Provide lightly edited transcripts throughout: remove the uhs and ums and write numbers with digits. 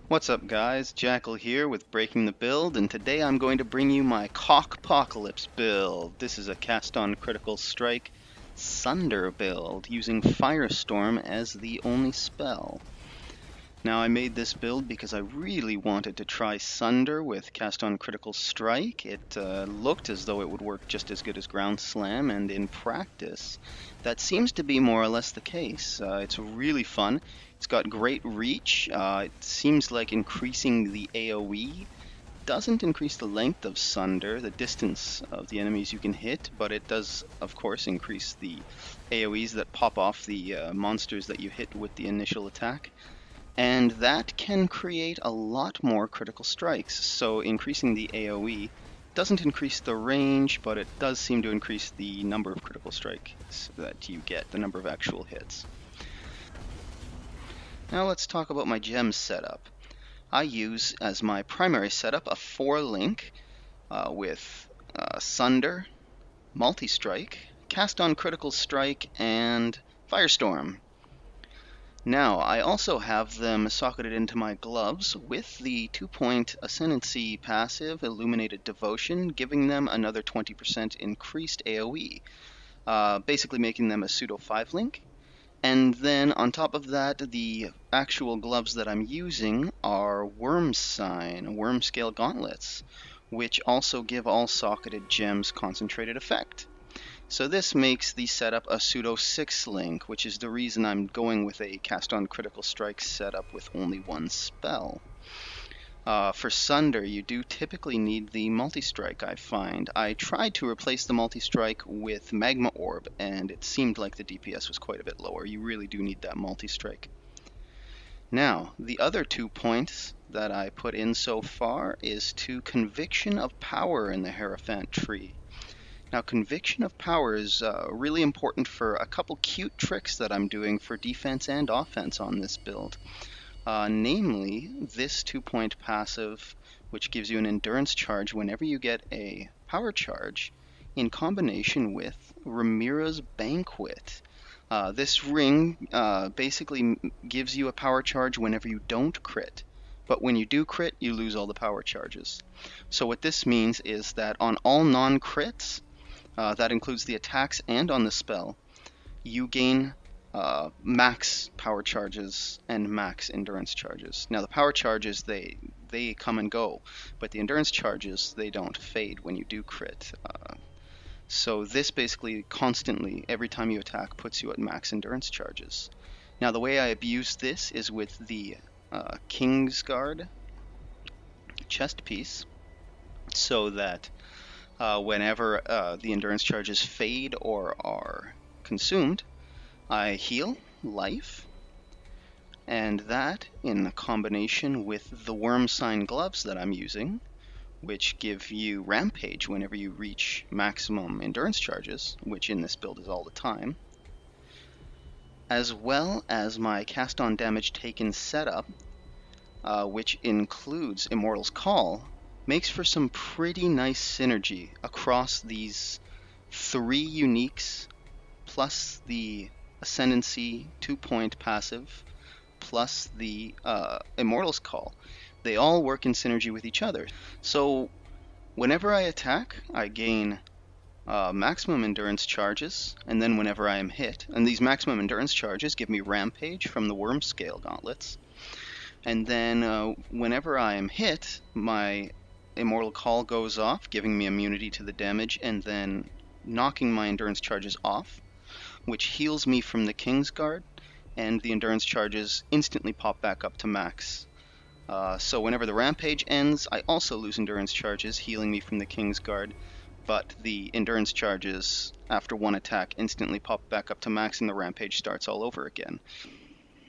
What's up guys, Jackal here with Breaking the Build, and today I'm going to bring you my CoCpocalypse build. This is a cast on critical strike Sunder build using Firestorm as the only spell. Now I made this build because I really wanted to try Sunder with cast on critical strike. It looked as though it would work just as good as Ground Slam, and in practice that seems to be more or less the case. It's really fun. It's got great reach. It seems like increasing the AoE doesn't increase the length of Sunder, the distance of the enemies you can hit, but it does, of course, increase the AoEs that pop off the monsters that you hit with the initial attack. And that can create a lot more critical strikes. So increasing the AoE doesn't increase the range, but it does seem to increase the number of critical strikes that you get, the number of actual hits. Now let's talk about my gem setup. I use as my primary setup a 4-link with Sunder, Multi-Strike, Cast on Critical Strike, and Firestorm. Now, I also have them socketed into my gloves with the 2-point Ascendancy passive, Illuminated Devotion, giving them another 20% increased AoE, basically making them a pseudo 5-link. And then on top of that, the actual gloves that I'm using are Worm Sign, Worm Scale Gauntlets, which also give all socketed gems concentrated effect. So this makes the setup a pseudo 6-link, which is the reason I'm going with a cast on critical strike setup with only one spell. For Sunder, you do typically need the multi-strike, I find. I tried to replace the multi-strike with Magma Orb, and it seemed like the DPS was quite a bit lower. You really do need that multi-strike. Now, the other 2 points that I put in so far is to Conviction of Power in the Hierophant tree. Now, Conviction of Power is really important for a couple cute tricks that I'm doing for defense and offense on this build. Namely, this 2-point passive, which gives you an endurance charge whenever you get a power charge, in combination with Ramira's Banquet. This ring basically gives you a power charge whenever you don't crit. But when you do crit, you lose all the power charges. So what this means is that on all non-crits, that includes the attacks and on the spell, you gain max power charges and max endurance charges. Now the power charges, they come and go, but the endurance charges, they don't fade when you do crit. So this basically constantly, every time you attack, puts you at max endurance charges. Now the way I abuse this is with the Kingsguard chest piece, so that whenever the endurance charges fade or are consumed, I heal life, and that in combination with the Worm Sign gloves that I'm using, which give you Rampage whenever you reach maximum endurance charges, which in this build is all the time, as well as my cast on damage taken setup, which includes Immortal's Call, makes for some pretty nice synergy across these 3 uniques, plus the Ascendancy 2-point passive, plus the Immortal's Call. They all work in synergy with each other. So whenever I attack, I gain maximum endurance charges, and then whenever I am hit, and these maximum endurance charges give me Rampage from the Worm Scale Gauntlets, and then whenever I am hit, my Immortal Call goes off, giving me immunity to the damage, and then knocking my endurance charges off, which heals me from the Kingsguard, and the endurance charges instantly pop back up to max. So whenever the Rampage ends, I also lose endurance charges, healing me from the Kingsguard, but the endurance charges after one attack instantly pop back up to max, and the Rampage starts all over again.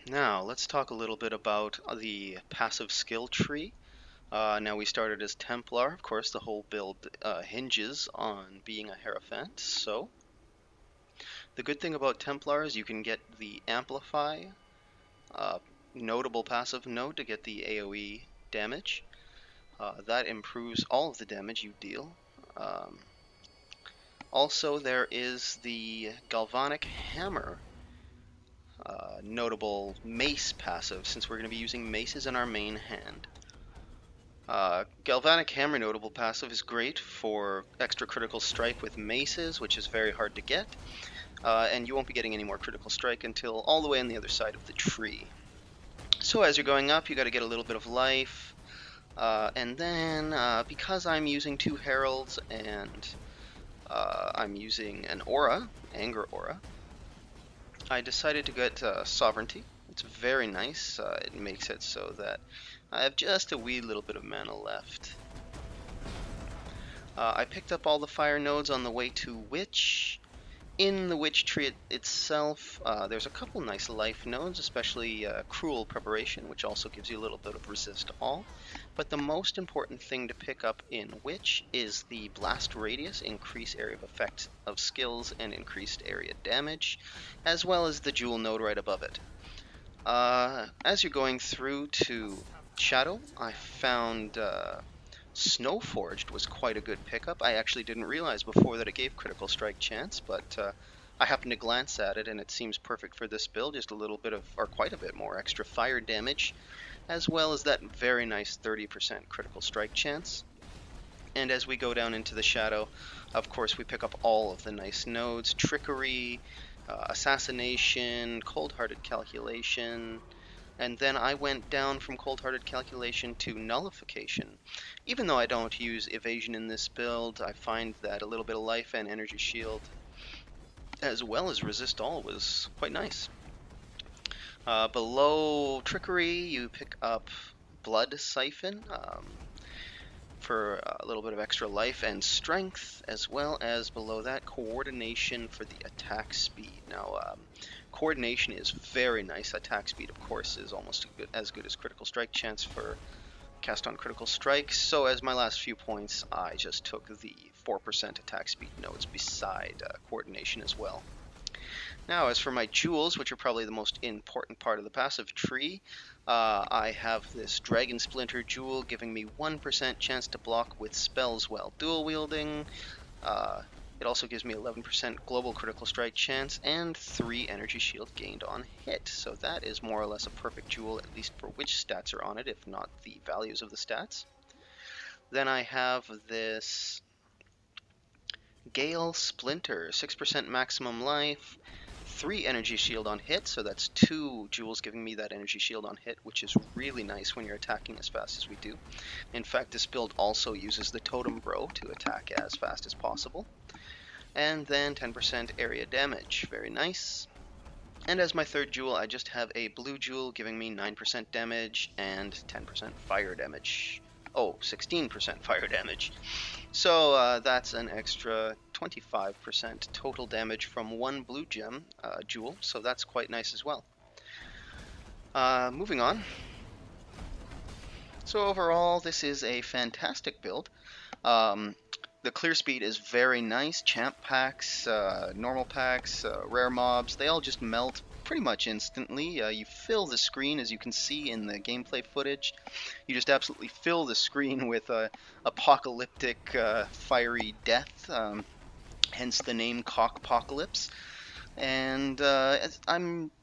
Now, let's talk a little bit about the passive skill tree. Now we started as Templar. Of course, the whole build hinges on being a Hierophant, so the good thing about Templar is you can get the Amplify, notable passive node to get the AoE damage. That improves all of the damage you deal. Also, there is the Galvanic Hammer, notable mace passive, since we're going to be using maces in our main hand. Galvanic Hammer notable passive is great for extra critical strike with maces, which is very hard to get, and you won't be getting any more critical strike until all the way on the other side of the tree. So as you're going up, you got to get a little bit of life, and then because I'm using 2 heralds and I'm using an aura, anger aura, I decided to get sovereignty. It's very nice. It makes it so that I have just a wee little bit of mana left. I picked up all the fire nodes on the way to Witch. In the Witch Tree itself, there's a couple nice life nodes, especially Cruel Preparation, which also gives you a little bit of resist all. But the most important thing to pick up in Witch is the Blast Radius, increase area of effect of skills and increased area damage, as well as the Jewel node right above it. As you're going through to Shadow, I found Snowforged was quite a good pickup. I actually didn't realize before that it gave critical strike chance, but I happened to glance at it and it seems perfect for this build. Just a little bit of, or quite a bit more, extra fire damage, as well as that very nice 30% critical strike chance. And as we go down into the Shadow, of course we pick up all of the nice nodes: Trickery, Assassination, Cold-Hearted Calculation, and then I went down from Cold-Hearted Calculation to Nullification. Even though I don't use Evasion in this build, I find that a little bit of life and Energy Shield, as well as Resist All, was quite nice. Below Trickery, you pick up Blood Siphon for a little bit of extra life and strength, as well as below that Coordination for the attack speed. Now, Coordination is very nice. Attack speed, of course, is almost as good as critical strike chance for cast on critical strike. So as my last few points, I just took the 4% attack speed nodes beside Coordination as well. Now, as for my jewels, which are probably the most important part of the passive tree, I have this Dragon Splinter jewel giving me 1% chance to block with spells while dual wielding. It also gives me 11% global critical strike chance and 3 energy shield gained on hit. So that is more or less a perfect jewel, at least for which stats are on it, if not the values of the stats. Then I have this Gale Splinter, 6% maximum life, 3 energy shield on hit, so that's 2 jewels giving me that energy shield on hit, which is really nice when you're attacking as fast as we do. In fact, this build also uses the Totem Bro to attack as fast as possible. And then 10% area damage, very nice. And as my third jewel, I just have a blue jewel giving me 9% damage and 10% fire damage. Oh, 16% fire damage. So that's an extra 25% total damage from 1 blue gem jewel, so that's quite nice as well. Moving on. So overall, this is a fantastic build. The clear speed is very nice. Champ packs, normal packs, rare mobs, they all just melt pretty much instantly. You fill the screen, as you can see in the gameplay footage. You just absolutely fill the screen with apocalyptic, fiery death, hence the name CoCpocalypse. And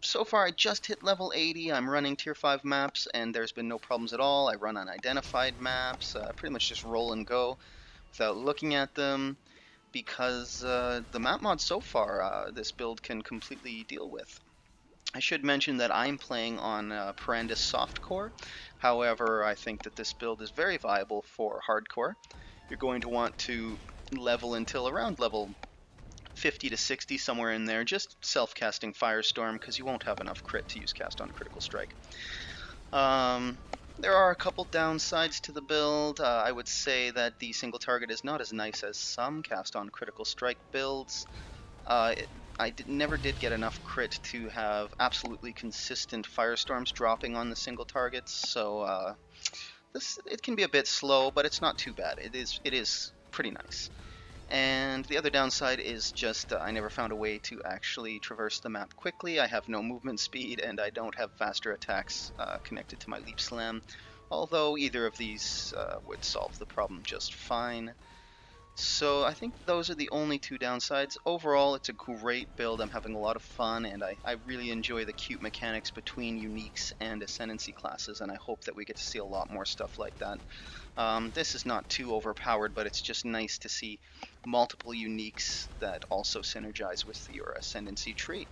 so far I just hit level 80. I'm running tier 5 maps and there's been no problems at all. I run unidentified maps, pretty much just roll and go without looking at them, because the map mods so far this build can completely deal with. I should mention that I'm playing on Parandis Softcore. However, I think that this build is very viable for hardcore. You're going to want to level until around level 50 to 60, somewhere in there, just self-casting Firestorm, because you won't have enough crit to use cast on critical strike. There are a couple downsides to the build. I would say that the single target is not as nice as some cast on critical strike builds. Never did get enough crit to have absolutely consistent Firestorms dropping on the single targets, so it can be a bit slow, but it's not too bad. It is pretty nice. And the other downside is just I never found a way to actually traverse the map quickly. I have no movement speed, and I don't have faster attacks connected to my Leap Slam, although either of these would solve the problem just fine. So I think those are the only two downsides. Overall, it's a great build. I'm having a lot of fun, and I really enjoy the cute mechanics between uniques and ascendancy classes, and I hope that we get to see a lot more stuff like that. This is not too overpowered, but it's just nice to see multiple uniques that also synergize with your ascendancy tree.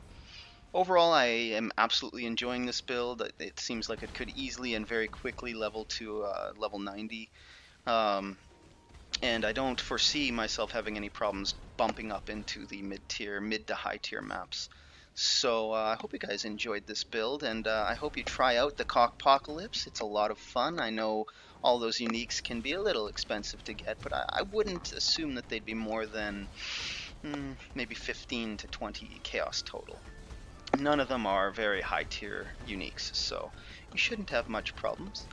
Overall, I am absolutely enjoying this build. It seems like it could easily and very quickly level to level 90. Um, and I don't foresee myself having any problems bumping up into the mid to high tier maps. So I hope you guys enjoyed this build, and I hope you try out the CoCpocalypse. It's a lot of fun. I know all those uniques can be a little expensive to get, but I wouldn't assume that they'd be more than maybe 15 to 20 chaos total. None of them are very high tier uniques, so you shouldn't have much problems.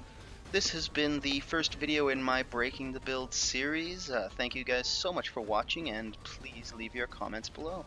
This has been the first video in my Breaking the Build series. Thank you guys so much for watching, and please leave your comments below.